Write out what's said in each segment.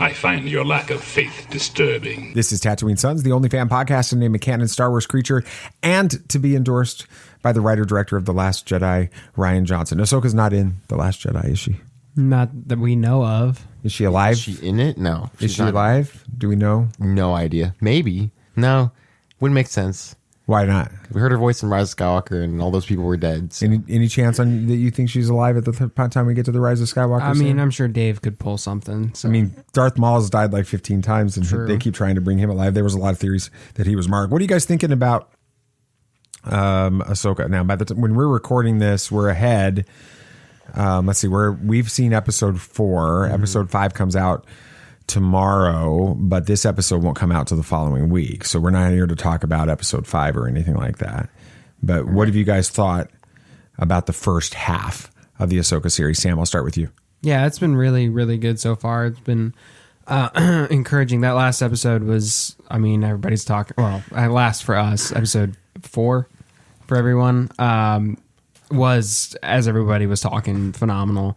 I find your lack of faith disturbing. This is Tatooine Sons, the only fan podcast to name a canon Star Wars creature and to be endorsed by the writer-director of The Last Jedi, Rian Johnson. Ahsoka's not in The Last Jedi, is she? Not that we know of. Is she alive? Is she in it? No. Is she alive? Do we know? No idea. Maybe. No. Wouldn't make sense. Why not? We heard her voice in Rise of Skywalker, and all those people were dead. So. Any chance on that you think she's alive at the time we get to the Rise of Skywalker? I mean, I'm sure Dave could pull something. So. I mean, Darth Maul has died like 15 times, and True. they keep trying to bring him alive. There was a lot of theories that he was marked. What are you guys thinking about Ahsoka? Now, by the time when we're recording this, we're ahead. Let's see, we've seen episode 4. Mm-hmm. Episode 5 comes out tomorrow, but this episode won't come out till the following week. So we're not here to talk about episode 5 or anything like that. But what have you guys thought about the first half of the Ahsoka series? Sam, I'll start with you. Yeah, it's been really, really good so far. It's been encouraging. That last episode was, I mean, everybody's talking. Well, last for us, episode 4 for everyone, was, as everybody was talking, phenomenal.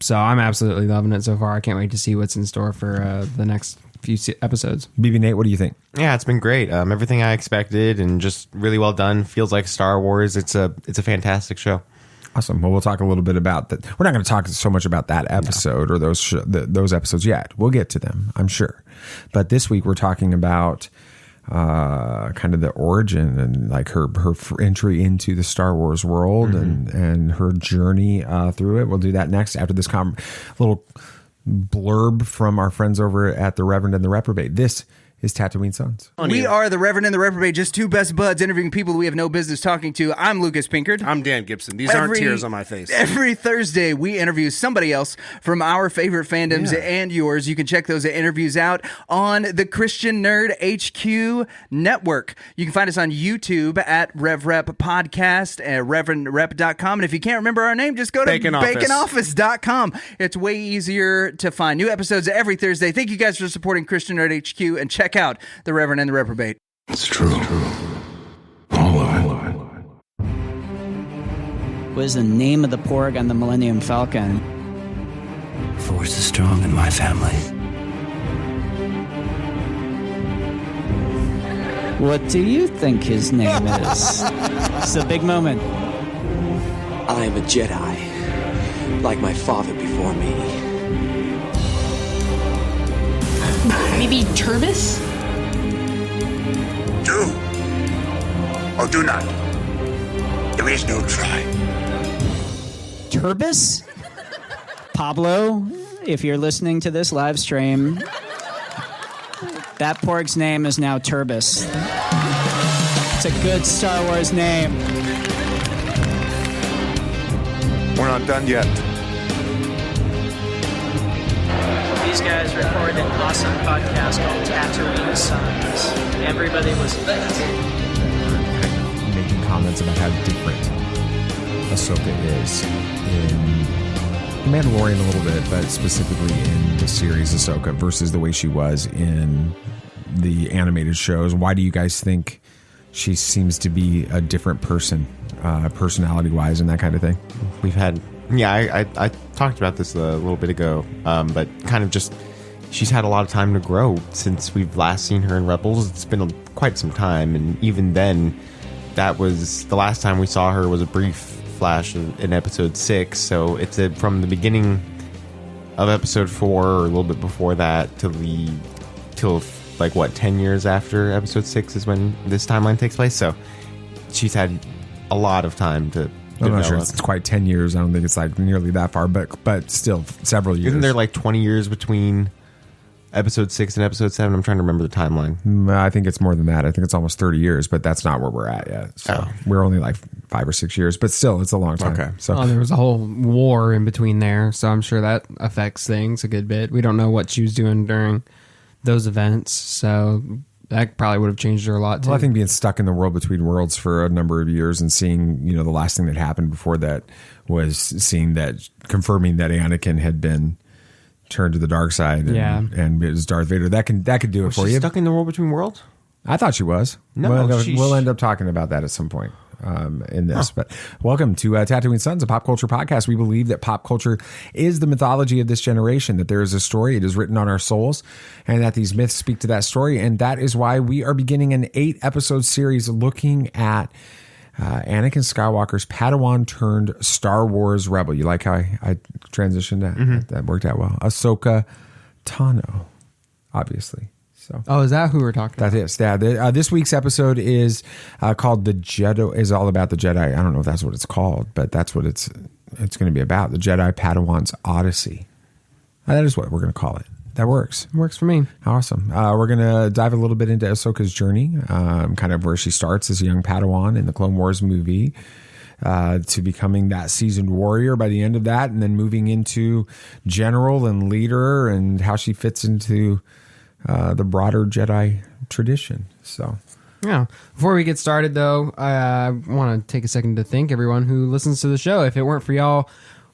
So I'm absolutely loving it so far. I can't wait to see what's in store for the next few episodes. BB Nate, what do you think? Yeah, it's been great. Everything I expected and just really well done. Feels like Star Wars. It's a fantastic show. Awesome. Well, we'll talk a little bit about that. We're not going to talk so much about that episode or those episodes yet. We'll get to them, I'm sure. But this week we're talking about kind of the origin and like her entry into the Star Wars world and her journey through it. We'll do that next after this little blurb from our friends over at the Reverend and the Reprobate. This is Tatooine Sons. We are the Reverend and the Reprobate, just two best buds interviewing people we have no business talking to. I'm Lucas Pinkard. I'm Dan Gibson. These aren't tears on my face. Every Thursday, we interview somebody else from our favorite fandoms and yours. You can check those interviews out on the Christian Nerd HQ Network. You can find us on YouTube at RevRep Podcast at ReverendRep.com. And if you can't remember our name, just go to BaconOffice.com. It's way easier to find new episodes every Thursday. Thank you guys for supporting Christian Nerd HQ, and check out the Reverend and the Reprobate. It's true. All of it. What is the name of the porg on the Millennium Falcon? Force is strong in my family. What do you think his name is? It's a big moment. I am a Jedi, like my father before me. Maybe Turbis? Do or do not. There is no try. Turbis? Pablo, if you're listening to this live stream, that porg's name is now Turbis. It's a good Star Wars name. We're not done yet. These guys recorded an awesome podcast called Tatooine Sons. Everybody was making comments about how different Ahsoka is in The Mandalorian a little bit, but specifically in the series Ahsoka versus the way she was in the animated shows. Why do you guys think she seems to be a different person, personality-wise and that kind of thing? We've had... Yeah, I talked about this a little bit ago, but kind of just she's had a lot of time to grow since we've last seen her in Rebels. It's been quite some time, and even then, that was the last time we saw her was a brief flash in episode 6. So it's from the beginning of episode 4 or a little bit before that till like what 10 years after episode 6 is when this timeline takes place. So she's had a lot of time to. I'm not sure it's quite 10 years. I don't think it's like nearly that far, but still several years. Isn't there like 20 years between episode 6 and episode 7? I'm trying to remember the timeline. I think it's more than that. I think it's almost 30 years, but that's not where we're at yet. So we're only like 5 or 6 years, but still it's a long time. Okay. So there was a whole war in between there, so I'm sure that affects things a good bit. We don't know what she was doing during those events, so that probably would have changed her a lot too. Well, I think being stuck in the world between worlds for a number of years and seeing, the last thing that happened before that was confirming that Anakin had been turned to the dark side and it was Darth Vader. That could do it for you. Stuck in the world between worlds? I thought she was. No, we'll end up talking about that at some point. in this. But welcome to Tatooine Sons, a pop culture podcast. We believe that pop culture is the mythology of this generation, that there is a story, it is written on our souls, and that these myths speak to that story. And that is why we are beginning an 8-episode series looking at Anakin Skywalker's Padawan turned Star Wars rebel. You like how I transitioned that? That worked out well. Ahsoka Tano, obviously. So, is that who we're talking about? That is. Yeah. This week's episode is called "The Jedi." Is all about the Jedi. I don't know if that's what it's called, but that's what it's going to be about. The Jedi Padawan's Odyssey. That is what we're going to call it. That works. Works for me. Awesome. We're going to dive a little bit into Ahsoka's journey, kind of where she starts as a young Padawan in the Clone Wars movie, to becoming that seasoned warrior by the end of that, and then moving into general and leader, and how she fits into the broader Jedi tradition. So, yeah. Before we get started, though, I want to take a second to thank everyone who listens to the show. If it weren't for y'all,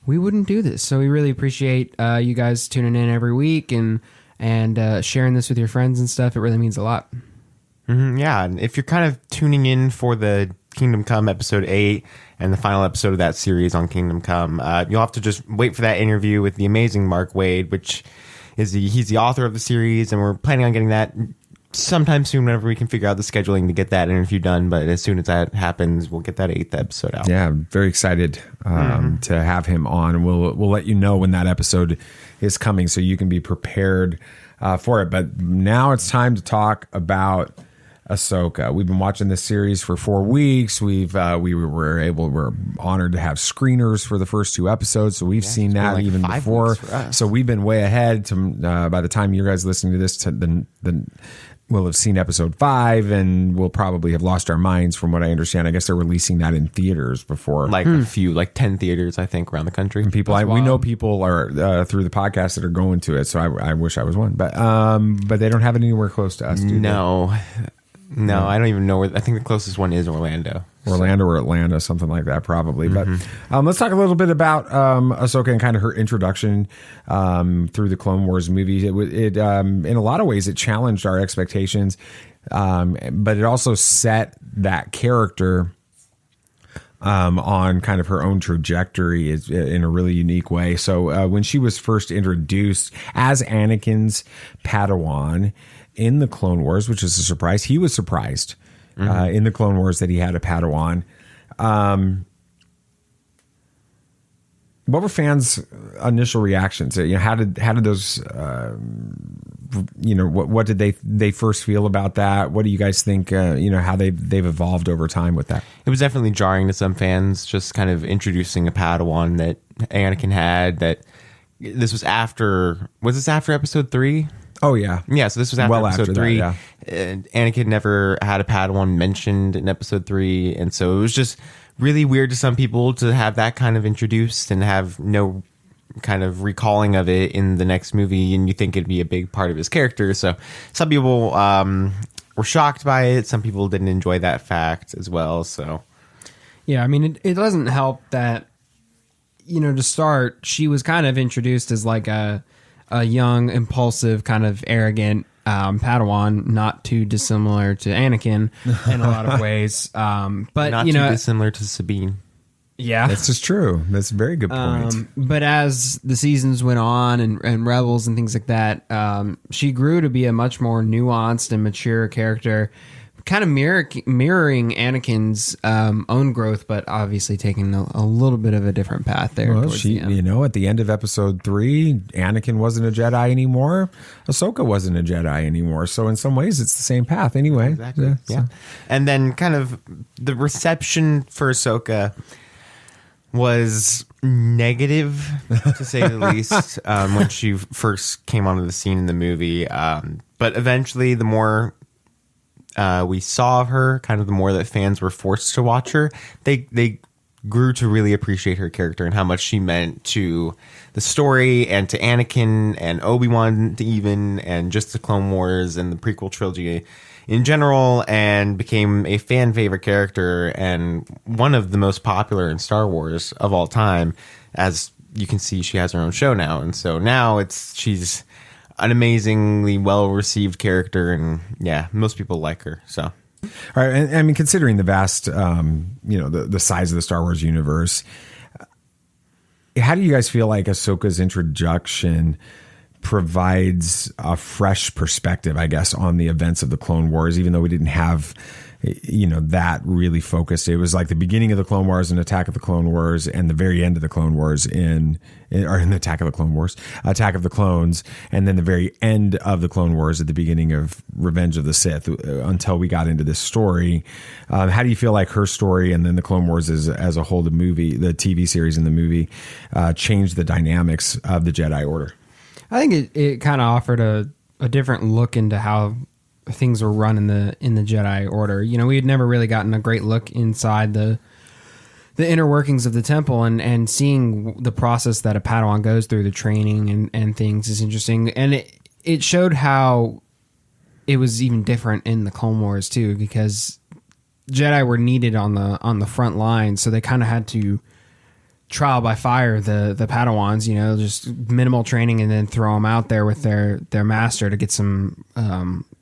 we wouldn't do this. So we really appreciate you guys tuning in every week and sharing this with your friends and stuff. It really means a lot. Yeah, and if you're kind of tuning in for the Kingdom Come episode 8 and the final episode of that series on Kingdom Come, you'll have to just wait for that interview with the amazing Mark Wade, which is he's the author of the series, and we're planning on getting that sometime soon whenever we can figure out the scheduling to get that interview done. But as soon as that happens, we'll get that 8th episode out. Yeah, very excited to have him on, and we'll let you know when that episode is coming so you can be prepared for it. But now it's time to talk about Ahsoka. We've been watching this series for 4 weeks. We're honored to have screeners for the first 2 episodes, so we've seen that like even before. So we've been way ahead. By the time you guys listening to this, then we'll have seen episode 5, and we'll probably have lost our minds. From what I understand, I guess they're releasing that in theaters before, like a few, like 10 theaters, I think, around the country. And people, we know people are through the podcast that are going to it. So I wish I was one, but they don't have it anywhere close to us. No, I don't even know where. I think the closest one is Orlando. Or Atlanta, something like that, probably. But let's talk a little bit about Ahsoka and kind of her introduction through the Clone Wars movies. It in a lot of ways, it challenged our expectations, but it also set that character on kind of her own trajectory in a really unique way. So when she was first introduced as Anakin's Padawan in the Clone Wars, which is a surprise. He was surprised in the Clone Wars that he had a Padawan. What were fans' initial reactions? How did those? What did they first feel about that? What do you guys think? How they've evolved over time with that. It was definitely jarring to some fans, just kind of introducing a Padawan that Anakin had. That this was after. Was this after episode 3? Oh, yeah. Yeah, so this was after episode 3. That, Anakin never had a Padawan mentioned in episode 3, and so it was just really weird to some people to have that kind of introduced and have no kind of recalling of it in the next movie, and you think it'd be a big part of his character. So some people were shocked by it. Some people didn't enjoy that fact as well. So yeah, I mean, it doesn't help that, to start, she was kind of introduced as like a young, impulsive, kind of arrogant Padawan, not too dissimilar to Anakin in a lot of ways. But not too dissimilar to Sabine. Yeah, that's just true. That's a very good point. But as the seasons went on and Rebels and things like that, she grew to be a much more nuanced and mature character, kind of mirroring Anakin's own growth, but obviously taking a little bit of a different path there. Well, at the end of episode 3, Anakin wasn't a Jedi anymore. Ahsoka wasn't a Jedi anymore. So in some ways, it's the same path anyway. Exactly. Yeah. And then kind of the reception for Ahsoka was negative, to say the least, when she first came onto the scene in the movie. But eventually, the more we saw of her, kind of the more that fans were forced to watch her, they grew to really appreciate her character and how much she meant to the story and to Anakin and Obi-Wan even, and just the Clone Wars and the prequel trilogy in general, and became a fan favorite character and one of the most popular in Star Wars of all time. As you can see, she has her own show now, and so now she's an amazingly well received character, and yeah, most people like her. So All right, and I mean, considering the vast, the size of the Star Wars universe, how do you guys feel like Ahsoka's introduction provides a fresh perspective, I guess, on the events of the Clone Wars, even though we didn't have, that really focused? It was like the beginning of the Clone Wars and Attack of the Clone Wars, and the very end of the Clone Wars in the Attack of the Clone Wars, Attack of the Clones, and then the very end of the Clone Wars at the beginning of Revenge of the Sith, until we got into this story. How do you feel like her story and then the Clone Wars as a whole, the TV series and the movie, changed the dynamics of the Jedi Order? I think it kind of offered a different look into how things were run in the Jedi Order. We had never really gotten a great look inside the inner workings of the temple, and seeing the process that a Padawan goes through, the training and things, is interesting. And it showed how it was even different in the Clone Wars too, because Jedi were needed on the front line, so they kind of had to trial by fire the Padawans, just minimal training, and then throw them out there with their master to get some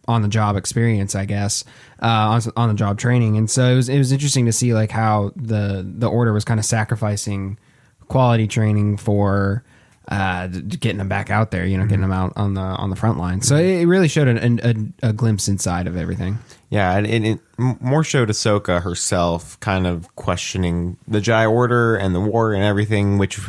on the job experience, I guess, on the job training. And so it was interesting to see like how the Order was kind of sacrificing quality training for getting them back out there, getting them out on the front line. So it really showed a glimpse inside of everything. Yeah, and it more showed Ahsoka herself kind of questioning the Jedi Order and the war and everything, which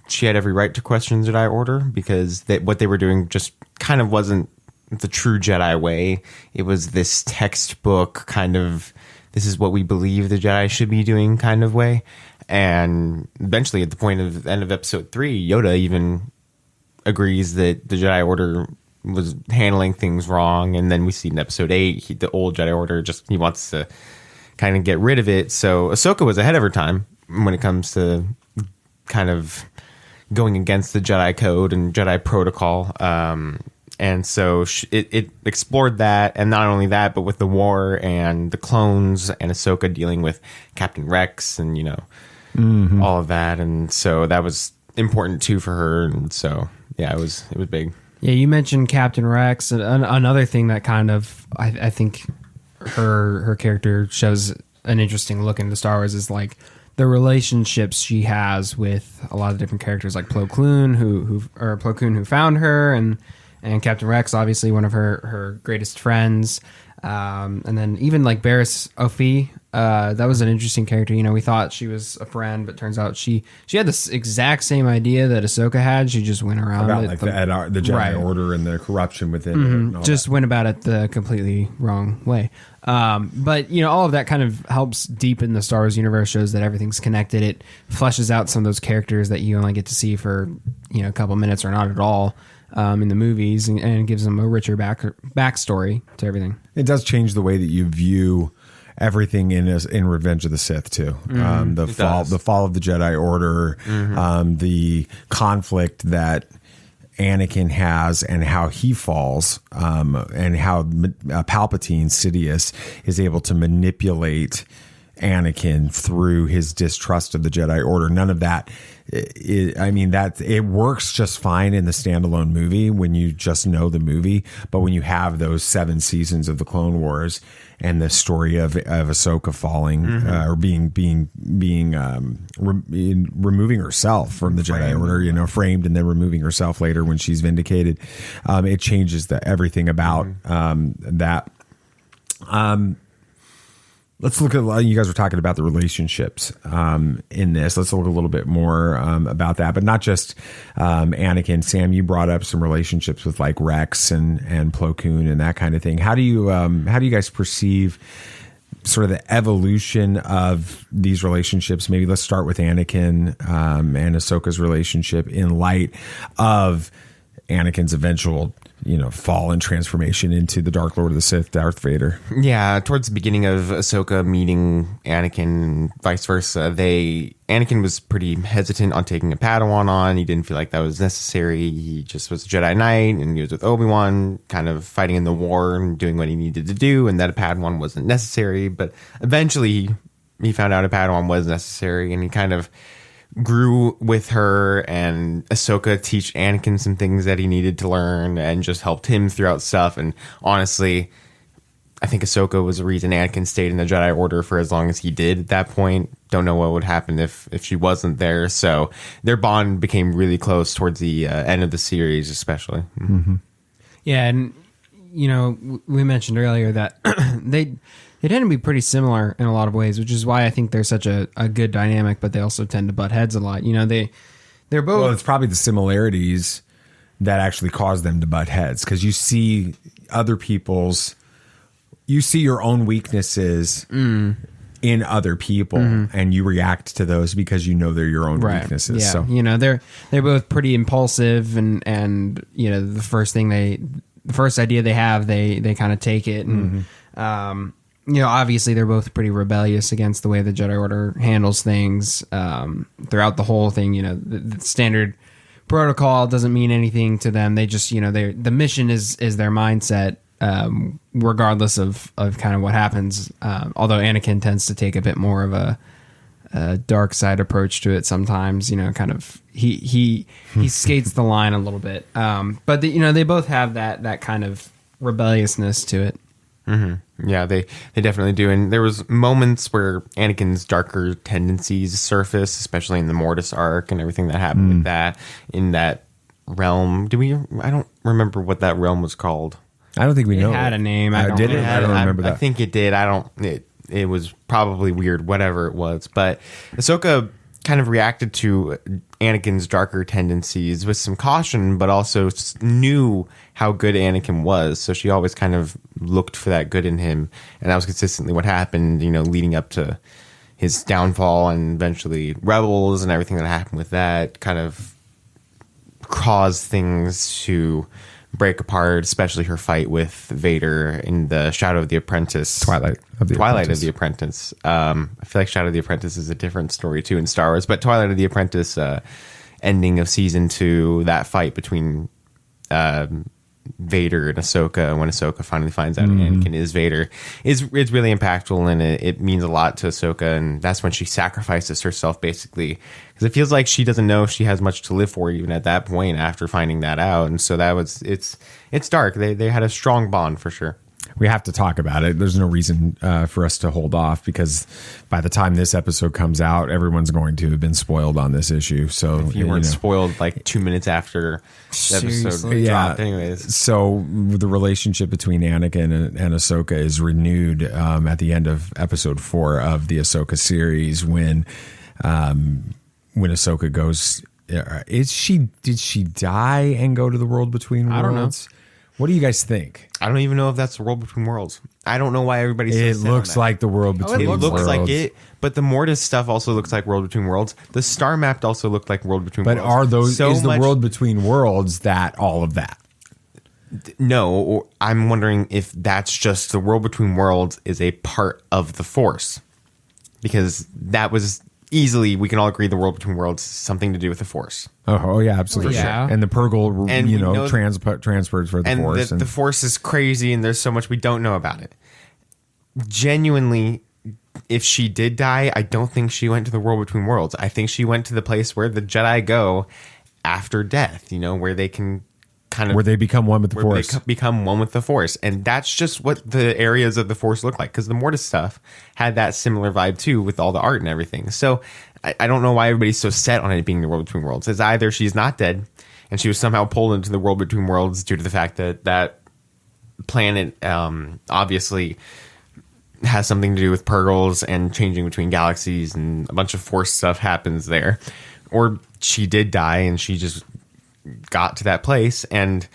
she had every right to question the Jedi Order, because what they were doing just kind of wasn't the true Jedi way. It was this textbook kind of, this is what we believe the Jedi should be doing kind of way. And eventually, at the end of episode 3, Yoda even agrees that the Jedi Order was handling things wrong. And then we see in episode 8, the old Jedi Order he wants to kind of get rid of it. So Ahsoka was ahead of her time when it comes to kind of going against the Jedi code and Jedi protocol. And so it explored that, and not only that, but with the war and the clones and Ahsoka dealing with Captain Rex and, all of that. And so that was important too for her. And so, yeah, it was big. Yeah, you mentioned Captain Rex. Another thing that kind of, I think her character shows an interesting look into Star Wars is like the relationships she has with a lot of different characters, like Plo Koon, who found her, and Captain Rex, obviously one of her greatest friends. And then even like Barriss Offee, that was an interesting character. We thought she was a friend, but turns out she had this exact same idea that Ahsoka had. She just went around about it, like the Jedi Order and the corruption within it. Just went about it the completely wrong way. But all of that kind of helps deepen the Star Wars universe, shows that everything's connected. It fleshes out some of those characters that you only get to see for a couple minutes or not at all in the movies, and gives them a richer backstory to everything. It does change the way that you view everything in Revenge of the Sith too. The fall of the Jedi Order, the conflict that Anakin has and how he falls, and how Palpatine, Sidious, is able to manipulate Anakin through his distrust of the Jedi Order. None of that. It works just fine in the standalone movie when you just know the movie, but when you have those 7 seasons of the Clone Wars and the story of Ahsoka falling or removing herself from the Jedi Order, framed, and then removing herself later when she's vindicated, it changes everything about that. Let's look at, you guys were talking about the relationships in this. Let's look a little bit more about that, but not just Anakin. Sam, you brought up some relationships with like Rex and Plo Koon and that kind of thing. How do you guys perceive sort of the evolution of these relationships? Maybe let's start with Anakin and Ahsoka's relationship in light of Anakin's eventual fall and transformation into the Dark Lord of the Sith, Darth Vader. Yeah, towards the beginning of Ahsoka meeting Anakin, vice versa, Anakin was pretty hesitant on taking a Padawan on. He didn't feel like that was necessary. He just was a Jedi Knight, and he was with Obi-Wan, kind of fighting in the war and doing what he needed to do, and that a Padawan wasn't necessary. But eventually, he found out a Padawan was necessary, and he kind of grew with her, and Ahsoka teach Anakin some things that he needed to learn and just helped him throughout stuff. And honestly, I think Ahsoka was the reason Anakin stayed in the Jedi Order for as long as he did at that point. Don't know what would happen if she wasn't there. So their bond became really close towards the end of the series, especially. Mm-hmm. Yeah, and we mentioned earlier that they tend to be pretty similar in a lot of ways, which is why I think they're such a good dynamic. But they also tend to butt heads a lot. They're both. Well, it's probably the similarities that actually cause them to butt heads, because you see other people's. You see your own weaknesses in other people, and you react to those because you know they're your own weaknesses. Yeah. So they're both pretty impulsive, and the first idea they have, they kind of take it, and obviously they're both pretty rebellious against the way the Jedi Order handles things throughout the whole thing. The standard protocol doesn't mean anything to them. They just the mission is their mindset. Regardless of kind of what happens, although Anakin tends to take a bit more of a dark side approach to it sometimes, kind of he skates the line a little bit. But they both have that kind of rebelliousness to it. Mm-hmm. Yeah, they definitely do. And there was moments where Anakin's darker tendencies surface, especially in the Mortis arc and everything that happened with that in that realm. I don't remember what that realm was called. I don't think we know. It had a name. I don't remember that. I think it did. It was probably weird, whatever it was. But Ahsoka kind of reacted to Anakin's darker tendencies with some caution, but also knew how good Anakin was. So she always kind of looked for that good in him. And that was consistently what happened, leading up to his downfall and eventually Rebels and everything that happened with that kind of caused things to break apart, especially her fight with Vader in the Shadow of the Apprentice. Twilight of the Apprentice. I feel like Shadow of the Apprentice is a different story too in Star Wars, but Twilight of the Apprentice, ending of season 2, that fight between Vader and Ahsoka, when Ahsoka finally finds out Anakin is Vader, it's really impactful, and it means a lot to Ahsoka, and that's when she sacrifices herself basically, because it feels like she doesn't know if she has much to live for even at that point after finding that out. And so it's dark. They had a strong bond for sure. We have to talk about it. There's no reason for us to hold off, because by the time this episode comes out, everyone's going to have been spoiled on this issue. So if you weren't spoiled like 2 minutes after the episode dropped, anyways. So the relationship between Anakin and Ahsoka is renewed at the end of episode 4 of the Ahsoka series when Ahsoka goes. Did she die and go to the world between worlds? I don't know. What do you guys think? I don't even know if that's the world between worlds. I don't know why everybody's so It set looks on that. like the world between worlds. It looks like it, but the Mortis stuff also looks like world between worlds. The star mapped also looked like world between worlds. But are those is the world between worlds that all of that? No, I'm wondering if that's just the world between worlds is a part of the Force, because that was easily, we can all agree, the world between worlds is something to do with the Force. Oh yeah, absolutely. Yeah. And the Purgle, And transfers for the and Force. The Force is crazy, and there's so much we don't know about it. Genuinely, if she did die, I don't think she went to the world between worlds. I think she went to the place where the Jedi go after death, where they can where they become one with the Force. They become one with the Force. And that's just what the areas of the Force look like, because the Mortis stuff had that similar vibe too, with all the art and everything. So I don't know why everybody's so set on it being the world between worlds. It's either she's not dead and she was somehow pulled into the world between worlds due to the fact that that planet obviously has something to do with Purgles and changing between galaxies, and a bunch of Force stuff happens there. Or she did die and she just got to that place, and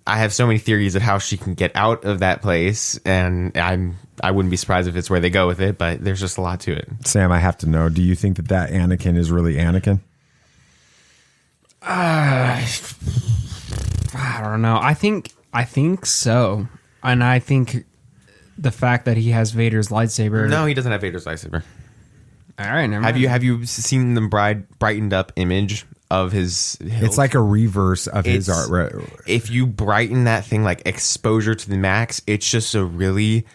I have so many theories of how she can get out of that place, and I wouldn't be surprised if it's where they go with it, but there's just a lot to it. Sam, I have to know, do you think that Anakin is really Anakin? I don't know. I think so, and I think the fact that he has Vader's lightsaber. No, he doesn't have Vader's lightsaber. All right, never have mind. have you seen the brightened up image of his hilt? It's like a reverse of his art. Right? If you brighten that thing like exposure to the max, it's just a really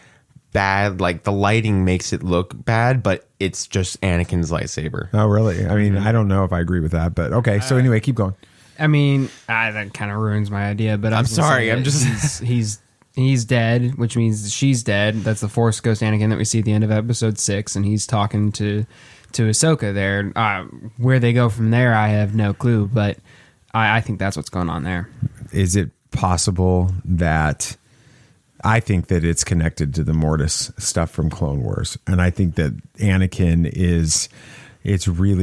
bad, like the lighting makes it look bad, but it's just Anakin's lightsaber. Oh, really? I mean, I don't know if I agree with that, but okay. So anyway, keep going. I mean, that kind of ruins my idea, but I'm sorry. I'm just he's he's dead, which means she's dead. That's the Force Ghost Anakin that we see at the end of episode 6, and he's talking to Ahsoka there. Where they go from there, I have no clue, but I think that's what's going on there. Is it possible that... I think that it's connected to the Mortis stuff from Clone Wars. And I think that Anakin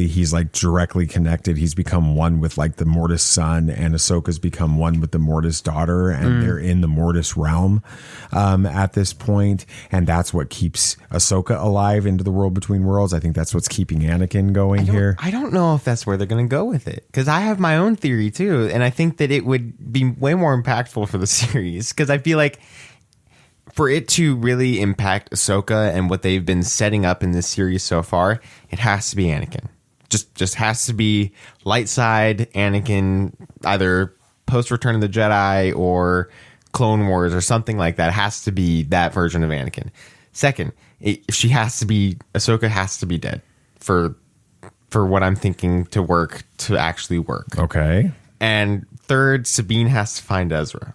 he's like directly connected. He's become one with like the Mortis son, and Ahsoka's become one with the Mortis daughter, and they're in the Mortis realm at this point. And that's what keeps Ahsoka alive into the world between worlds. I think that's what's keeping Anakin going here. I don't know if that's where they're going to go with it, because I have my own theory too. And I think that it would be way more impactful for the series, because I feel like for it to really impact Ahsoka and what they've been setting up in this series so far, it has to be Anakin. Just has to be light side Anakin, either post Return of the Jedi or Clone Wars or something like that. It has to be that version of Anakin. Second, Ahsoka has to be dead for what I'm thinking to actually work. Okay. And third, Sabine has to find Ezra.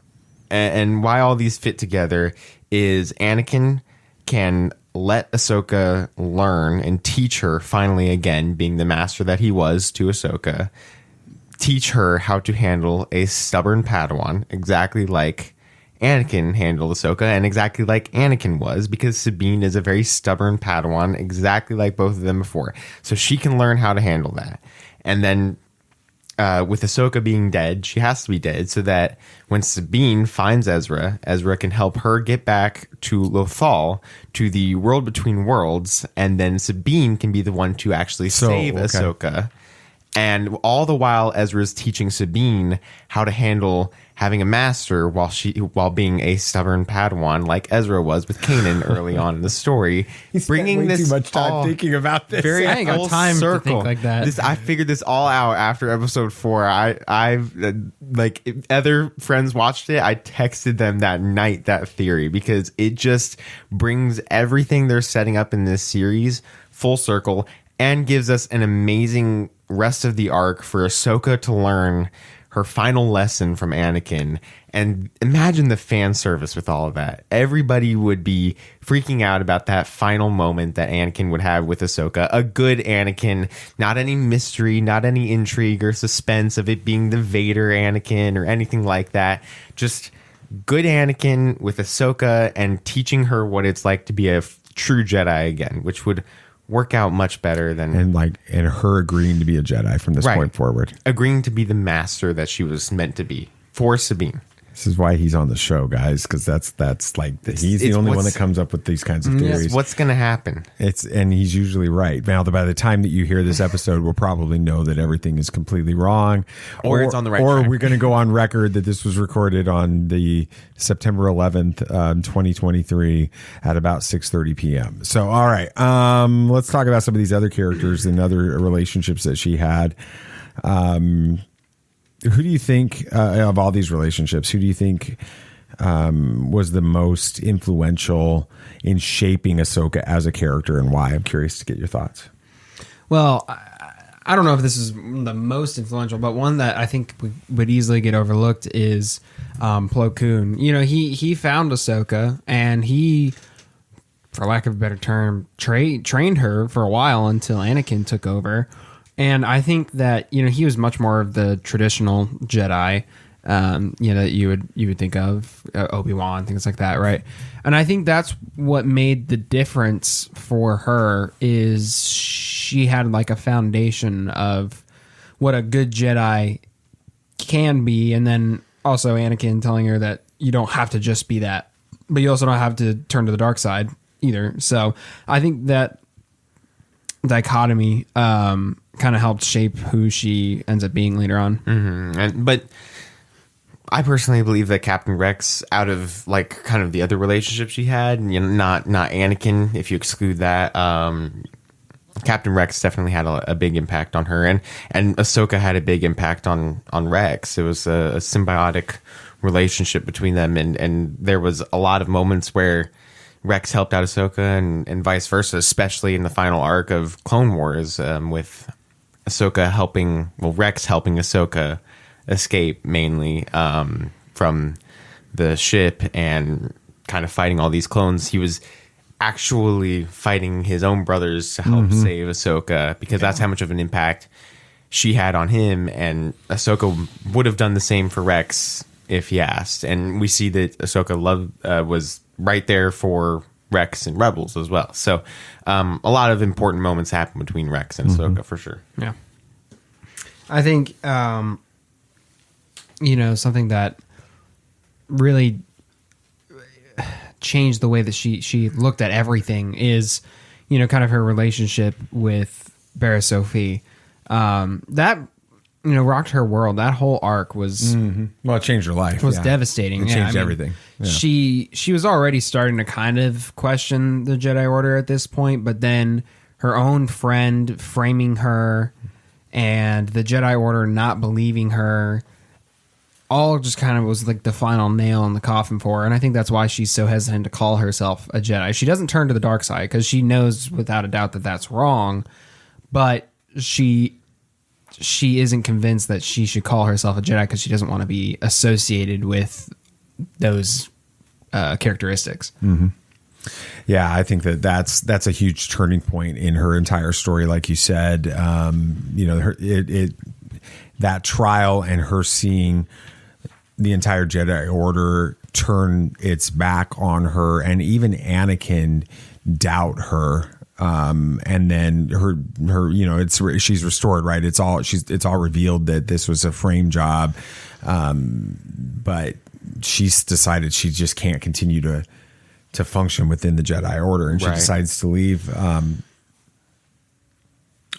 And why all these fit together is Anakin can let Ahsoka learn and teach her, finally again, being the master that he was to Ahsoka, teach her how to handle a stubborn Padawan, exactly like Anakin handled Ahsoka, and exactly like Anakin was, because Sabine is a very stubborn Padawan, exactly like both of them before. So she can learn how to handle that. And then with Ahsoka being dead, she has to be dead so that when Sabine finds Ezra can help her get back to Lothal, to the world between worlds, and then Sabine can be the one to actually save Ahsoka. And all the while, Ezra's teaching Sabine how to handle having a master while being a stubborn Padawan, like Ezra was with Kanan early on in the story. Bringing this too much time thinking about this. I ain't got time to think like that. I figured this all out after episode 4. I've like, if other friends watched it, I texted them that night that theory, because it just brings everything they're setting up in this series full circle and gives us an amazing rest of the arc for Ahsoka to learn her final lesson from Anakin. And imagine the fan service with all of that. Everybody would be freaking out about that final moment that Anakin would have with Ahsoka. A good Anakin, not any mystery, not any intrigue or suspense of it being the Vader Anakin or anything like that. Just good Anakin with Ahsoka and teaching her what it's like to be a true Jedi again, which would work out much better than and her agreeing to be a Jedi from this point forward, agreeing to be the master that she was meant to be for Sabine. This is why he's on the show, guys, because that's like he's the only one that comes up with these kinds of theories. What's going to happen? And he's usually right. Now, by the time that you hear this episode, we'll probably know that everything is completely wrong, or it's on the right or track. We're going to go on record that this was recorded on the September 11th, 2023 at about 6:30 p.m. So, all right, let's talk about some of these other characters and other relationships that she had. Who do you think of all these relationships? Who do you think was the most influential in shaping Ahsoka as a character, and why? I'm curious to get your thoughts. Well, I don't know if this is the most influential, but one that I think would easily get overlooked is Plo Koon. You know, he found Ahsoka, and he, for lack of a better term, trained her for a while until Anakin took over. And I think that, you know, he was much more of the traditional Jedi, you know, that you would think of Obi-Wan, things like that, right? And I think that's what made the difference for her, is she had like a foundation of what a good Jedi can be, and then also Anakin telling her that you don't have to just be that, but you also don't have to turn to the dark side either. So I think that dichotomy kind of helped shape who she ends up being later on. Mm-hmm. But I personally believe that Captain Rex, out of like kind of the other relationships she had, you know, not Anakin, if you exclude that, Captain Rex definitely had a big impact on her, and Ahsoka had a big impact on Rex. It was a symbiotic relationship between them, and there was a lot of moments where Rex helped out Ahsoka and vice versa, especially in the final arc of Clone Wars, with Rex helping Ahsoka escape mainly from the ship and kind of fighting all these clones, he was actually fighting his own brothers to help save Ahsoka, because that's how much of an impact she had on him. And Ahsoka would have done the same for Rex if he asked. And we see that Ahsoka was right there for Rex and Rebels as well. So a lot of important moments happen between Rex and Ahsoka for sure. Yeah. I think, something that really changed the way that she looked at everything is, kind of her relationship with Barra Sophie. That, rocked her world. That whole arc was... Well, it changed her life. It was devastating. It changed everything. Yeah. She was already starting to kind of question the Jedi Order at this point, but then her own friend framing her and the Jedi Order not believing her all just kind of was like the final nail in the coffin for her. And I think that's why she's so hesitant to call herself a Jedi. She doesn't turn to the dark side because she knows without a doubt that that's wrong, but she isn't convinced that she should call herself a Jedi because she doesn't want to be associated with those characteristics. Yeah, I think that's a huge turning point in her entire story. Like you said, that trial and her seeing the entire Jedi Order turn its back on her, and even Anakin doubt her. And then her, she's restored, right? It's all revealed that this was a frame job. But she's decided she just can't continue to function within the Jedi Order, and she decides to leave.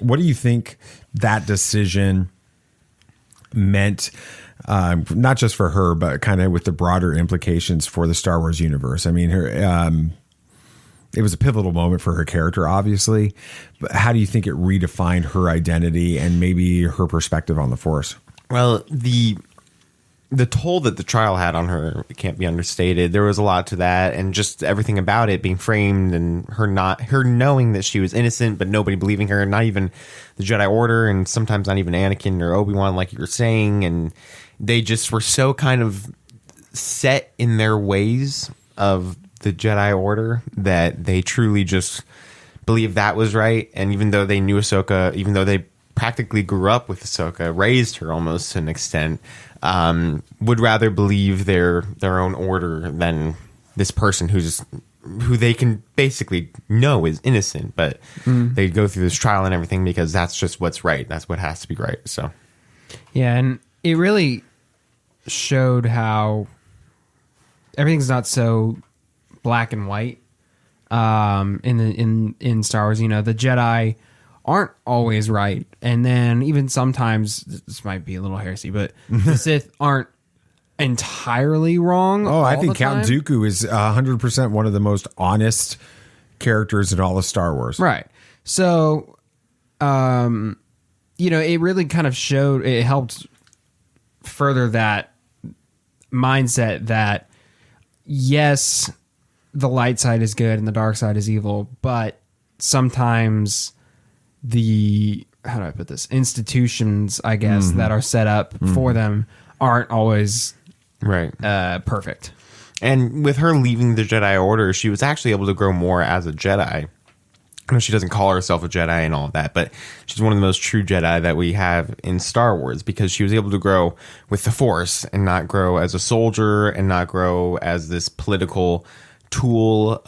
What do you think that decision meant, not just for her, but kind of with the broader implications for the Star Wars universe? I mean, it was a pivotal moment for her character, obviously, but how do you think it redefined her identity and maybe her perspective on the Force? Well, the toll that the trial had on her can't be understated. There was a lot to that, and just everything about it being framed, and her knowing that she was innocent, but nobody believing her, not even the Jedi Order, and sometimes not even Anakin or Obi-Wan, like you were saying. And they just were so kind of set in their ways of the Jedi Order that they truly just believed that was right. And even though they knew Ahsoka, even though they practically grew up with Ahsoka, raised her almost to an extent, would rather believe their own order than this person who they can basically know is innocent, but they go through this trial and everything because that's just what's right. That's what has to be right. So, yeah, and it really showed how everything's not so black and white in Star Wars. The Jedi aren't always right, and then even sometimes, this might be a little heresy, but the Sith aren't entirely wrong. Oh, I think Count Dooku is 100% one of the most honest characters in all of Star Wars. Right. So, it really kind of it helped further that mindset that, yes, the light side is good and the dark side is evil, but sometimes how do I put this? Institutions, I guess, that are set up for them aren't always perfect. And with her leaving the Jedi Order, she was actually able to grow more as a Jedi. I know she doesn't call herself a Jedi and all of that, but she's one of the most true Jedi that we have in Star Wars, because she was able to grow with the Force and not grow as a soldier and not grow as this political tool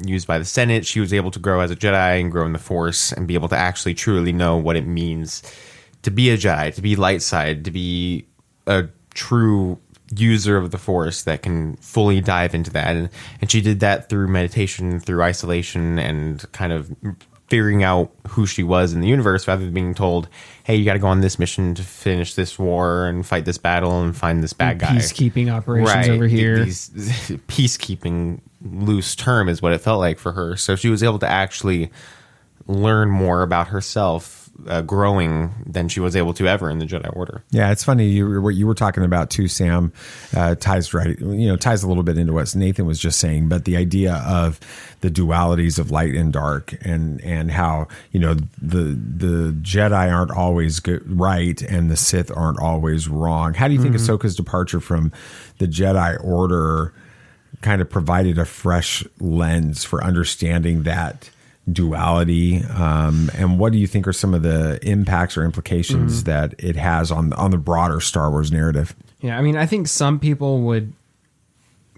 used by the Senate. She was able to grow as a Jedi and grow in the Force and be able to actually truly know what it means to be a Jedi, to be light side, to be a true user of the Force that can fully dive into that. And she did that through meditation, through isolation, and kind of figuring out who she was in the universe, rather than being told, hey, you got to go on this mission to finish this war and fight this battle and find this bad guy. Peacekeeping operations over here. These peacekeeping loose term is what it felt like for her. So she was able to actually learn more about herself growing than she was able to ever in the Jedi Order. Yeah, it's funny. What you were talking about too, Sam, ties a little bit into what Nathan was just saying. But the idea of the dualities of light and dark, and how the Jedi aren't always right and the Sith aren't always wrong. How do you think Ahsoka's departure from the Jedi Order kind of provided a fresh lens for understanding that duality, and what do you think are some of the impacts or implications that it has on the broader Star Wars narrative? Yeah, I mean, I think some people would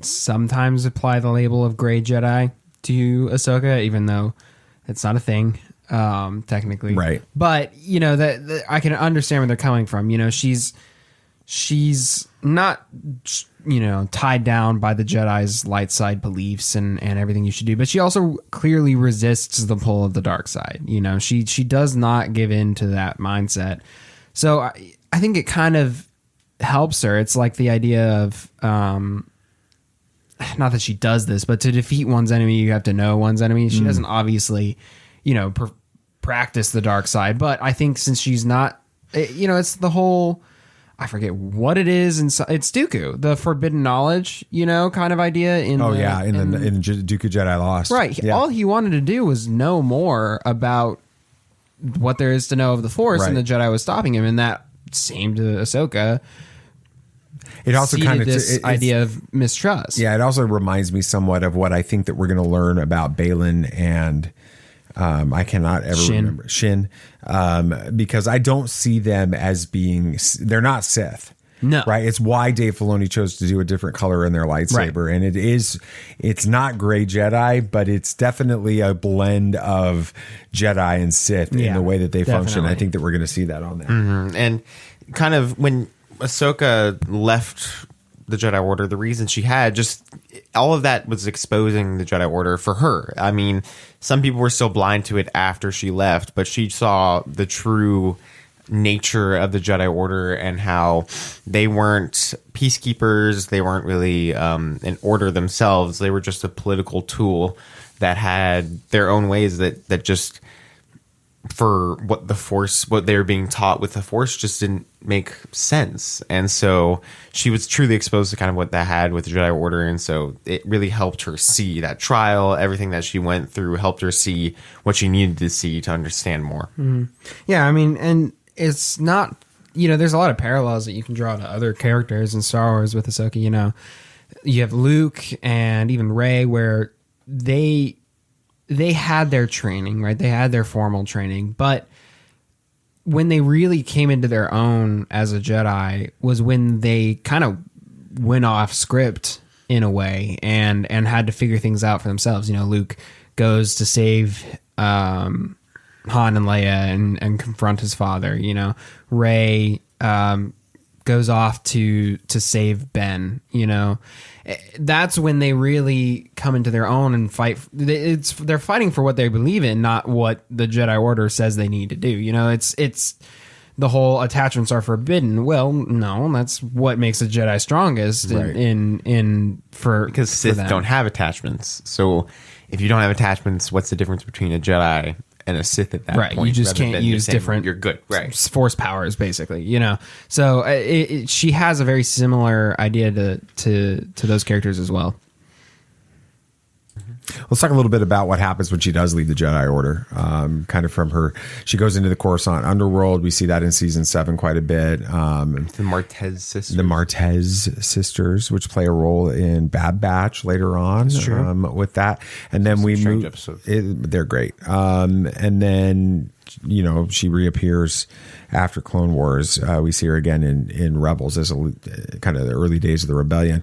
sometimes apply the label of gray Jedi to Ahsoka, even though it's not a thing, technically. Right. But that I can understand where they're coming from. She's not tied down by the Jedi's light side beliefs and everything you should do, but she also clearly resists the pull of the dark side. She does not give in to that mindset. So I think it kind of helps her. It's like the idea of not that she does this, but to defeat one's enemy you have to know one's enemy. She doesn't obviously practice the dark side, but I think since she's not, it's the whole, I forget what it is. It's Dooku, the forbidden knowledge, kind of idea. In Dooku Jedi Lost. Right. Yeah. All he wanted to do was know more about what there is to know of the Force, and the Jedi was stopping him. And that seemed to Ahsoka. It also kind of this idea of mistrust. Yeah. It also reminds me somewhat of what I think that we're going to learn about Balin and I cannot ever remember Shin, because I don't see them as being, they're not Sith. No. Right. It's why Dave Filoni chose to do a different color in their lightsaber. Right. And it's not gray Jedi, but it's definitely a blend of Jedi and Sith in the way that they function. I think that we're going to see that on there. Mm-hmm. And kind of when Ahsoka left the Jedi Order, the reason she had, just all of that was exposing the Jedi Order for her. I mean, some people were still blind to it after she left, but she saw the true nature of the Jedi Order and how they weren't peacekeepers. They weren't really an order themselves. They were just a political tool that had their own ways that just, for what they were being taught with the Force, just didn't make sense. And so she was truly exposed to kind of what that had with the Jedi Order. And so it really helped her see that trial, everything that she went through, helped her see what she needed to see to understand more. Mm-hmm. Yeah, I mean, and it's not, there's a lot of parallels that you can draw to other characters in Star Wars with Ahsoka. You have Luke and even Rey, where they had their training, right? They had their formal training, but when they really came into their own as a Jedi was when they kind of went off script in a way and had to figure things out for themselves. Luke goes to save Han and Leia and confront his father. Rey goes off to save Ben. That's when they really come into their own and fight. They're fighting for what they believe in, not what the Jedi Order says they need to do. It's the whole attachments are forbidden. Well, no, that's what makes a Jedi strongest. Right. Because Sith don't have attachments. So if you don't have attachments, what's the difference between a Jedi and a Sith at that point? Right, you just can't use different. You're good, right? Force powers, basically. So she has a very similar idea to those characters as well. Let's talk a little bit about what happens when she does leave the Jedi Order. Kind of from her, she goes into the Coruscant underworld. We see that in season 7 quite a bit. The Martez sisters. The Martez sisters, which play a role in Bad Batch later on. With that, and then we move. They're great. And then she reappears after Clone Wars. We see her again in Rebels as kind of the early days of the rebellion.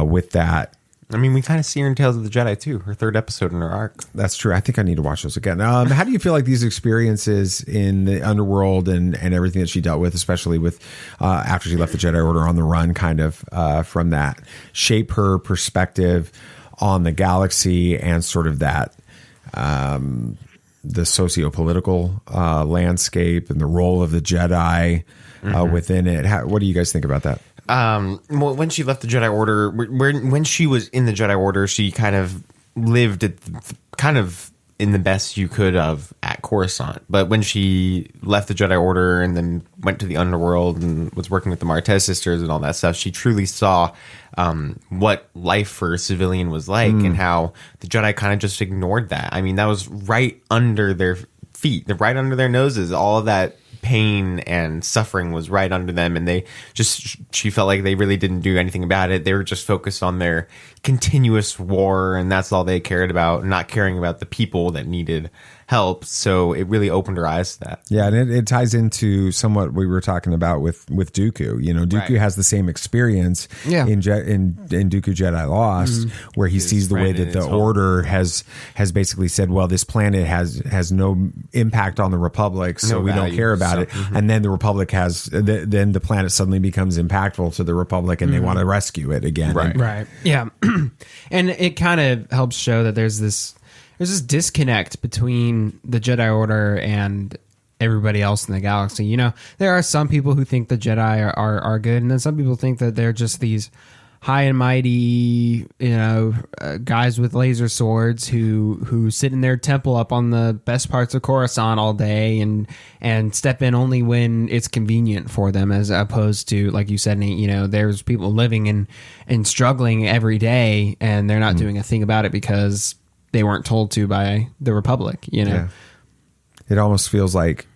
With that. I mean, we kind of see her in Tales of the Jedi, too. Her 3rd episode in her arc. That's true. I think I need to watch those again. How do you feel like these experiences in the underworld and everything that she dealt with, especially with after she left the Jedi Order on the run, kind of from that, shape her perspective on the galaxy and sort of that the socio-political landscape and the role of the Jedi within it? What do you guys think about that? Well, when she left the Jedi Order, when she was in the Jedi Order, she kind of lived at kind of in the best you could of at Coruscant. But when she left the Jedi Order and then went to the underworld and was working with the Martez sisters and all that stuff, she truly saw what life for a civilian was like and how the Jedi kind of just ignored that. I mean, that was right under their feet, right under their noses. All of that pain and suffering was right under them, and she felt like they really didn't do anything about it. They were just focused on their continuous war, and that's all they cared about, not caring about the people that needed help. So it really opened her eyes to that. Yeah, and it ties into somewhat we were talking about with Dooku. You know, Dooku has the same experience in Dooku Jedi Lost, where he sees the way that the Order has basically said, well, this planet has no impact on the Republic, so we don't care about it. And then the Republic then the planet suddenly becomes impactful to the Republic, and they want to rescue it again. Right. Yeah. And it kind of helps show that there's this disconnect between the Jedi Order and everybody else in the galaxy. You know, there are some people who think the Jedi are good, and then some people think that they're just these high and mighty, guys with laser swords who sit in their temple up on the best parts of Coruscant all day and step in only when it's convenient for them, as opposed to, like you said, Nate, there's people living and struggling every day, and they're not doing a thing about it because they weren't told to by the Republic, Yeah. It almost feels like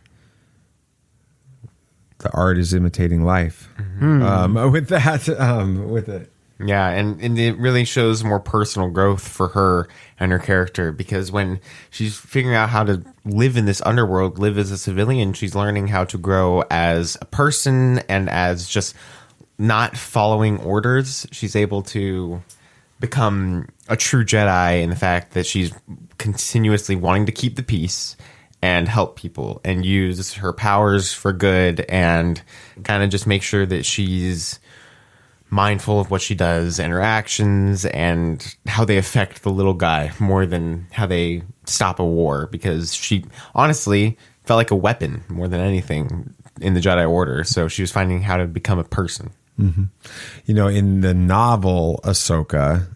the art is imitating life with it. Yeah, and it really shows more personal growth for her and her character, because when she's figuring out how to live in this underworld, live as a civilian, she's learning how to grow as a person and as just not following orders. She's able to become a true Jedi in the fact that she's continuously wanting to keep the peace and help people and use her powers for good, and kind of just make sure that she's mindful of what she does and her actions and how they affect the little guy more than how they stop a war, because she honestly felt like a weapon more than anything in the Jedi Order. So she was finding how to become a person. In the novel Ahsoka,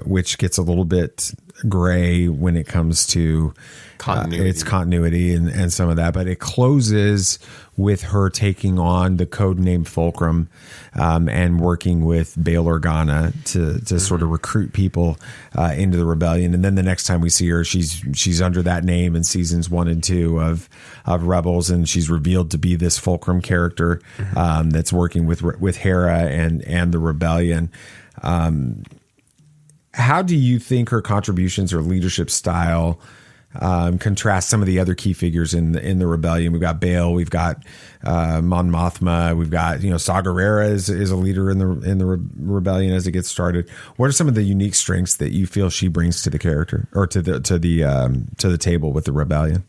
which gets a little bit gray when it comes to its continuity and some of that, but it closes with her taking on the codename Fulcrum and working with Bail Organa to sort of recruit people into the rebellion. And then the next time we see her, she's under that name in seasons 1 and 2 of Rebels, and she's revealed to be this Fulcrum character that's working with Hera and the rebellion. How do you think her contributions or leadership style contrast some of the other key figures in the rebellion? We've got Bail, we've got Mon Mothma, we've got Saw Gerrera is a leader in the rebellion as it gets started. What are some of the unique strengths that you feel she brings to the character or to the table with the rebellion?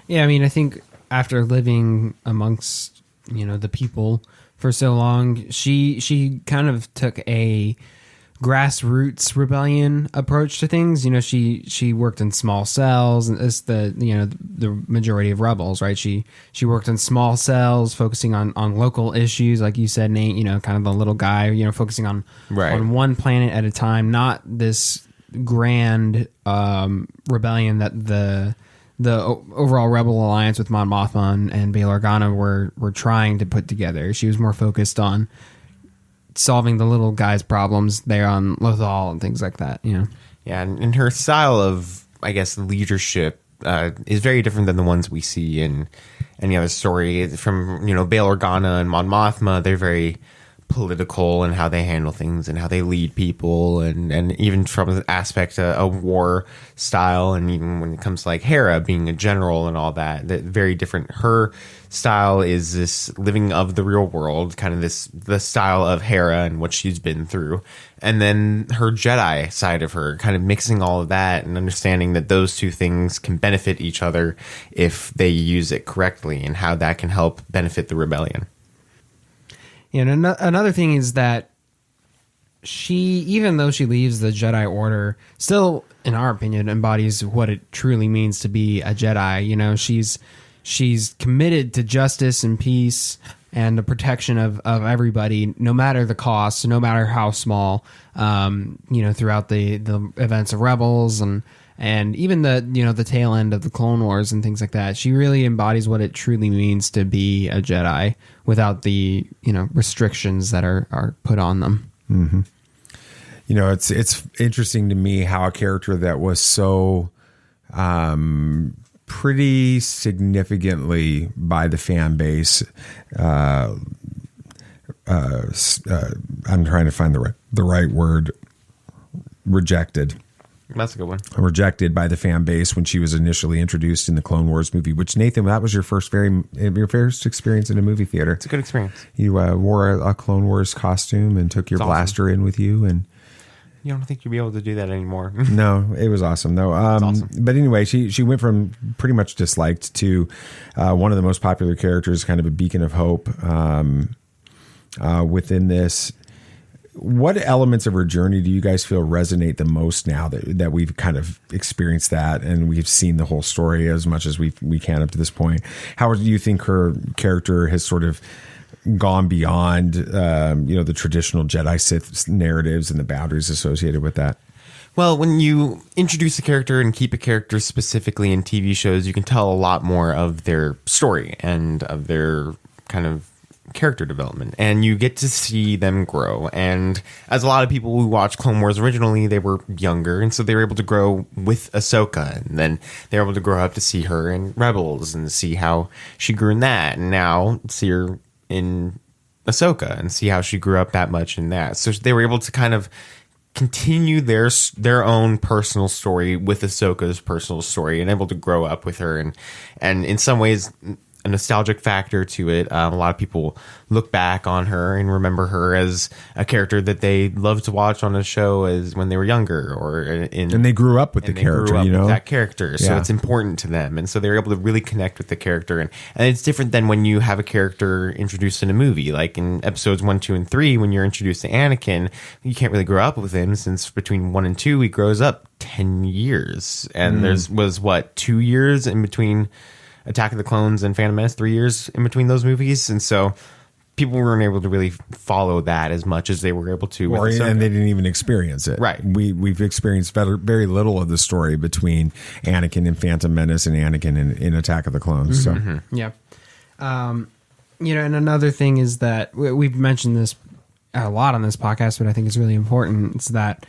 Yeah, I mean, I think after living amongst the people for so long, she kind of took a grassroots rebellion approach to things. She worked in small cells, and it's the majority of rebels, right? She worked in small cells, focusing on local issues, like you said, Nate. Kind of the little guy, focusing on one planet at a time, not this grand rebellion that the overall Rebel Alliance with Mon Mothma and Bail Organa were trying to put together. She was more focused on solving the little guy's problems there on Lothal and things like that. Yeah, and her style of, I guess, leadership is very different than the ones we see in any other story. From Bail Organa and Mon Mothma, they're very political in how they handle things and how they lead people, and even from an aspect a war style, and even when it comes to like Hera being a general and all that very different. Her style is this living of the real world, kind of the style of Hera and what she's been through, and then her Jedi side of her, kind of mixing all of that and understanding that those two things can benefit each other if they use it correctly, and how that can help benefit the rebellion. And another thing is that she, even though she leaves the Jedi Order, still, in our opinion, embodies what it truly means to be a Jedi. She's committed to justice and peace, the protection of everybody, no matter the cost, no matter how small, throughout the events of Rebels and even the tail end of the Clone Wars and things like that. She really embodies what it truly means to be a Jedi without the, restrictions that are put on them. Mm-hmm. It's interesting to me how a character that was so pretty significantly by the fan base, I'm trying to find the right word, rejected. That's a good one. Rejected by the fan base when she was initially introduced in the Clone Wars movie, which, Nathan, that was your first experience in a movie theater. It's a good experience. You wore a Clone Wars costume and took your blaster in with you, and you don't think you'll be able to do that anymore. No, it was awesome though. Awesome. But anyway, she went from pretty much disliked to one of the most popular characters, kind of a beacon of hope within this. What elements of her journey do you guys feel resonate the most now that we've kind of experienced that and we've seen the whole story as much as we can up to this point? How do you think her character has sort of gone beyond, the traditional Jedi Sith narratives and the boundaries associated with that? Well, when you introduce a character and keep a character specifically in TV shows, you can tell a lot more of their story and of their kind of character development, and you get to see them grow. And as a lot of people who watched Clone Wars originally, they were younger, and so they were able to grow with Ahsoka, and then they were able to grow up to see her in Rebels and see how she grew in that, and now see her in Ahsoka and see how she grew up that much in that. So they were able to kind of continue their own personal story with Ahsoka's personal story and able to grow up with her, and in some ways a nostalgic factor to it. A lot of people look back on her and remember her as a character that they loved to watch on a show as when they were younger, and they grew up with the character, with that character. So it's important to them, and so they're able to really connect with the character. And it's different than when you have a character introduced in a movie, like in episodes 1, 2, and 3. When you're introduced to Anakin, you can't really grow up with him, since between 1 and 2 he grows up 10 years, and was 2 years in between Attack of the Clones and Phantom Menace, 3 years in between those movies, and so people weren't able to really follow that as much as they were able to. And they didn't even experience it. Right. We've experienced very little of the story between Anakin and Phantom Menace and Anakin in Attack of the Clones. Mm-hmm. So yeah, and another thing is that we've mentioned this a lot on this podcast, but I think it's really important. It's that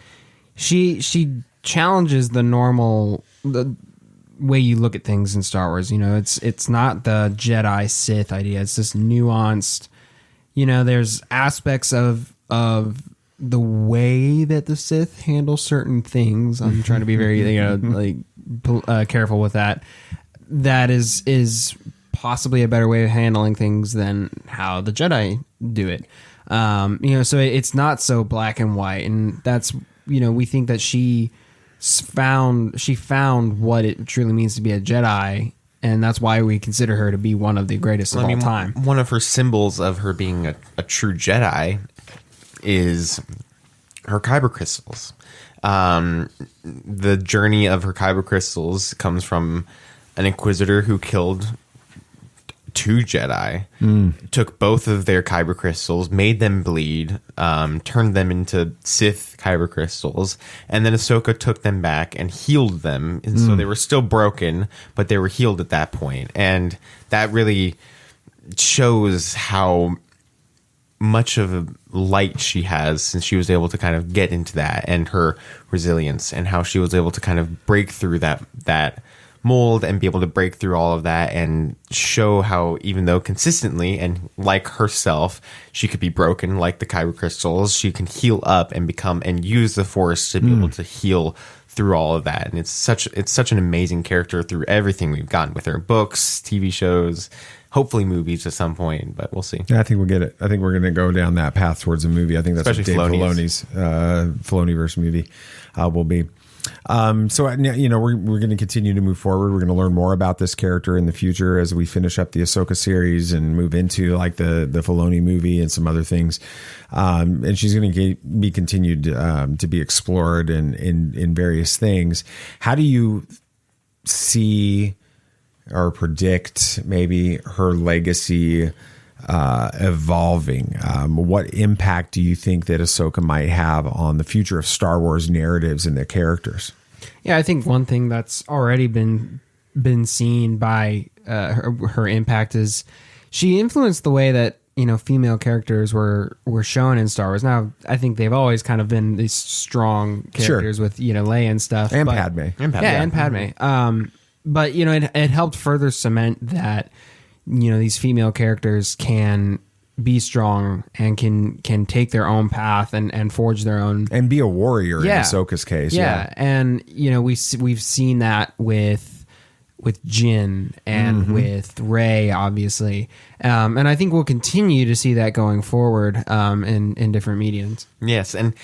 she challenges the normal way you look at things in Star Wars. It's not the Jedi Sith idea. It's this nuanced, there's aspects of the way that the Sith handle certain things. I'm trying to be very, careful with that. That is possibly a better way of handling things than how the Jedi do it. So it's not so black and white. And that's, we think that she found what it truly means to be a Jedi, and that's why we consider her to be one of the greatest of all time. One of her symbols of her being a true Jedi is her kyber crystals. The journey of her kyber crystals comes from an Inquisitor who killed 2 Jedi, took both of their kyber crystals, made them bleed, turned them into Sith kyber crystals, and then Ahsoka took them back and healed them. And so they were still broken, but they were healed at that point. And that really shows how much of a light she has, since she was able to kind of get into that, and her resilience, and how she was able to kind of break through that mold and be able to break through all of that and show how, even though consistently and like herself, she could be broken like the kyber crystals, she can heal up and become and use the Force to be able to heal through all of that. And it's such an amazing character through everything we've gotten with her books, TV shows, hopefully movies at some point, but we'll see. Yeah, I think we'll get it. I think we're going to go down that path towards a movie. I think that's especially what Dave Filoni's Filoniverse movie will be. So we're going to continue to move forward. We're going to learn more about this character in the future as we finish up the Ahsoka series and move into like the Filoni movie and some other things. And she's going to be continued to be explored in various things. How do you see or predict maybe her legacy evolving. What impact do you think that Ahsoka might have on the future of Star Wars narratives and their characters? Yeah, I think one thing that's already been seen by her impact is she influenced the way that female characters were shown in Star Wars. Now, I think they've always kind of been these strong characters with Leia and stuff, and Padme, and Padme. But it helped further cement that these female characters can be strong and can take their own path and forge their own and be a warrior in Ahsoka's case. Yeah. And we've seen that with Jin and with Rey, obviously, and I think we'll continue to see that going forward in different mediums. Yes, and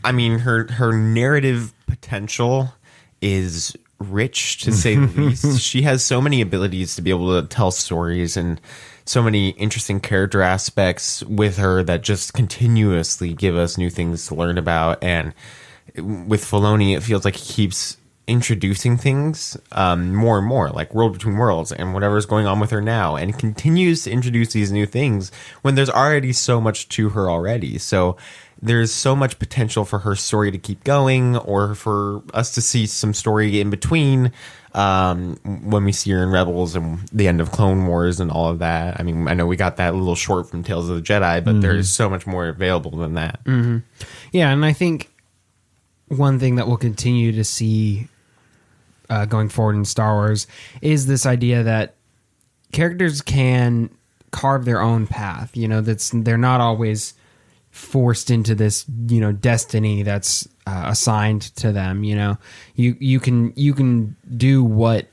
I mean her narrative potential is rich, to say the least. She has so many abilities to be able to tell stories and so many interesting character aspects with her that just continuously give us new things to learn about. And with Filoni, it feels like he keeps introducing things more and more, like World Between Worlds and whatever's going on with her now, and continues to introduce these new things when there's already so much to her already. So there's so much potential for her story to keep going, or for us to see some story in between when we see her in Rebels and the end of Clone Wars and all of that. I mean, I know we got that little short from Tales of the Jedi, but there's so much more available than that. Yeah, and I think one thing that we'll continue to see going forward in Star Wars is this idea that characters can carve their own path. They're not always forced into this destiny that's assigned to them. You can do what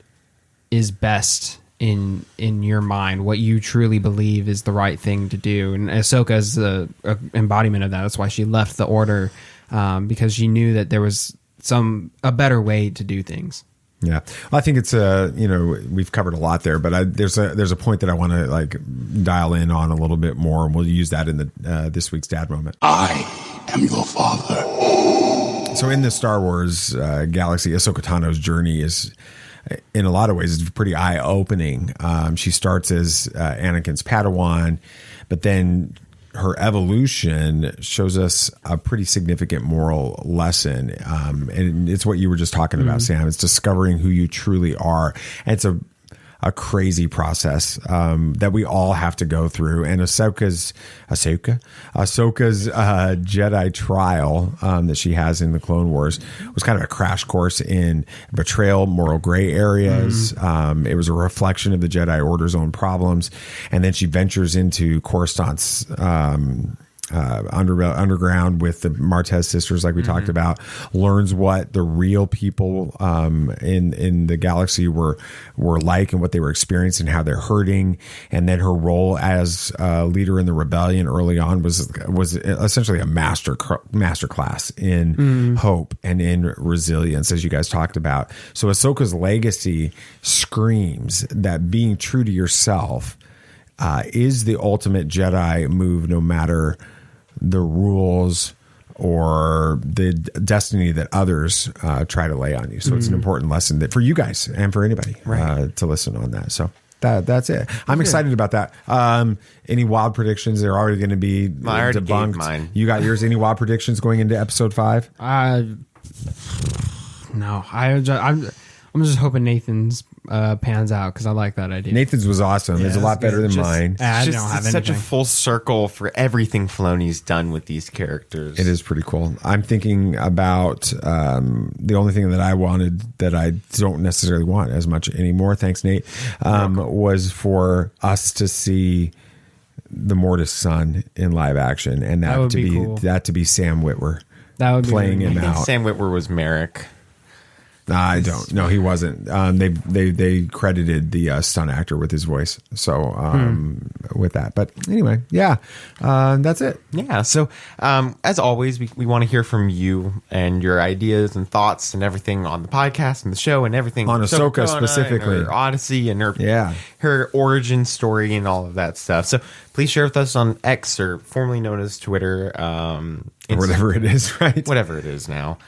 is best in your mind, what you truly believe is the right thing to do. And Ahsoka is the embodiment of that. That's why she left the Order, because she knew that there was a better way to do things. Yeah, well, I think it's we've covered a lot there, but there's a point that I want to dial in on a little bit more, and we'll use that in the this week's dad moment. I am your father. So in the Star Wars galaxy, Ahsoka Tano's journey is, in a lot of ways, it's pretty eye-opening. She starts as Anakin's Padawan, but then her evolution shows us a pretty significant moral lesson. And it's what you were just talking about, Sam. It's discovering who you truly are. And it's a crazy process that we all have to go through. And Ahsoka's Jedi trial that she has in the Clone Wars was kind of a crash course in betrayal, moral gray areas. It was a reflection of the Jedi Order's own problems. And then she ventures into Coruscant's underground with the Martez sisters, like we talked about, learns what the real people in the galaxy were like and what they were experiencing, how they're hurting. And then her role as leader in the rebellion early on was essentially a master class in hope and in resilience, as you guys talked about. So Ahsoka's legacy screams that being true to yourself is the ultimate Jedi move, no matter the rules or the destiny that others try to lay on you. So it's an important lesson that for you guys and for anybody to listen on that. So that's it. I'm excited about that. Any wild predictions? They're already going to be debunked. Mine. You got yours? Any wild predictions going into episode 5? No, I'm just hoping Nathan's pans out, because I like that idea. Nathan's was awesome. It's a lot better than mine. I don't have it's such a anything. full circle for everything Filoni's done with these characters. It is pretty cool. I'm thinking about the only thing that I wanted that I don't necessarily want as much anymore, thanks Nate, was for us to see the Mortis son in live action, and that to be cool. That to be Sam Witwer. That would be playing him out. Sam Witwer was Merrick. I don't. No, he wasn't. They credited the stunt actor with his voice. So with that, but anyway, yeah, that's it. Yeah. So as always, we want to hear from you and your ideas and thoughts and everything on the podcast and the show and everything on Ahsoka specifically, her Odyssey and her origin story and all of that stuff. So please share with us on X, or formerly known as Twitter, or whatever it is, right? Whatever it is now.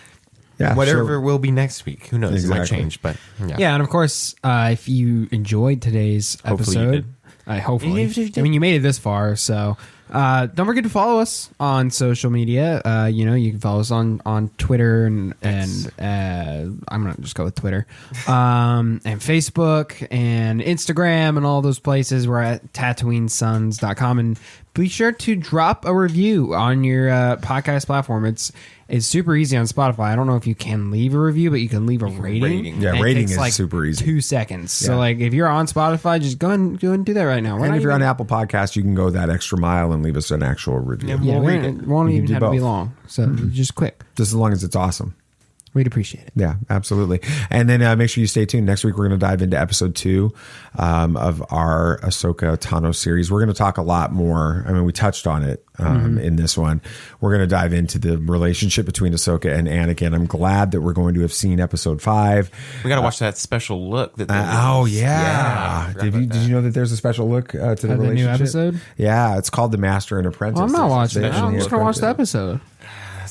Yeah, whatever will be next week. Who knows? Exactly. It might change, but yeah. And of course, if you enjoyed today's Hopefully you episode, Hopefully. I mean, you made it this far, so don't forget to follow us on social media. You can follow us on Twitter and I'm gonna just go with Twitter, and Facebook and Instagram and all those places. We're at TatooineSons.com, and be sure to drop a review on your podcast platform. It's super easy on Spotify. I don't know if you can leave a review, but you can leave a rating. Yeah, rating is like super easy. 2 seconds. Yeah. So like if you're on Spotify, just go ahead and do that right now. And if you're on Apple Podcasts, you can go that extra mile and leave us an actual review. Yeah, it won't even have to be long. So just quick. Just as long as it's awesome. We'd appreciate it. Yeah, absolutely. And then make sure you stay tuned. Next week, we're going to dive into episode 2 of our Ahsoka Tano series. We're going to talk a lot more. I mean, we touched on it in this one. We're going to dive into the relationship between Ahsoka and Anakin. I'm glad that we're going to have seen episode 5. We got to watch that special look. Did you know that there's a special look to the relationship? New episode? Yeah, it's called The Master and Apprentice. Well, I'm not watching it. I'm I'm just going to watch the episode.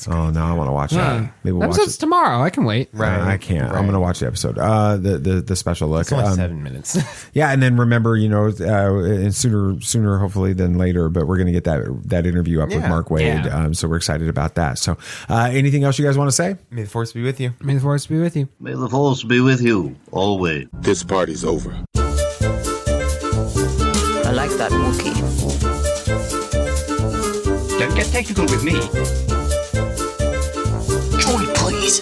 Oh, no, I want to watch that. Maybe we'll watch episode's it tomorrow. I can wait. Right, I can't. Right. I'm going to watch the episode. The special look. It's only 7 minutes. Yeah, and then remember, and sooner hopefully than later, but we're going to get that interview up with Mark Wade. Yeah. So we're excited about that. So, anything else you guys want to say? May the Force be with you. May the Force be with you. May the Force be with you always. This party's over. I like that Wookiee. Don't get technical with me. Joy, please.